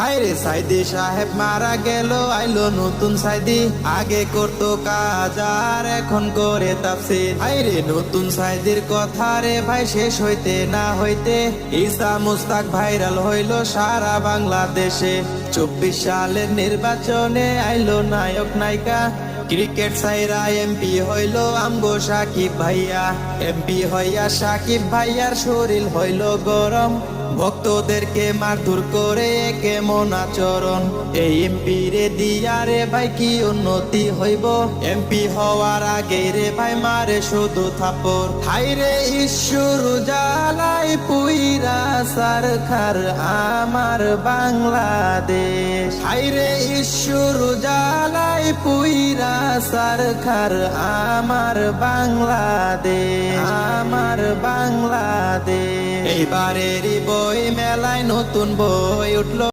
হায়রে সাইদি সাহেব মারা গেল, আইলো নতুন সাইদি। আগে করতো কাজ আর এখন করে তাফসীর। হায়রে নতুন সাইদির কথা রে ভাই শেষ হইতে না হইতে ঈসা মুস্তাক ভাইরাল হইল সারা বাংলাদেশে। 24 সালের নির্বাচনে আইলো নায়ক নায়িকা। ক্রিকেট সাইরা এমপি হইল আমগো সাকিব ভাইয়া। এমপি হইয়া সাকিব ভাইয়ার শরীর হইল গরম। ভক্তদেরকে মারধর করে কেমন আচরণ। এই এমপি রে দিয়া রে ভাই কি উন্নতি হইব। এমপি হওয়ার আগে রে ভাই মারে শুধু থাপর। হাইরে ঈশ্বর জ্বালাই পুইরা সারখার আমার বাংলাদেশ। হাইরে ঈশ্বর জ্বালাই পুইরা সারখার আমার বাংলাদেশ, আমার বাংলাদেশ। এইবারেরই বই মেলায় নতুন বই উঠলো।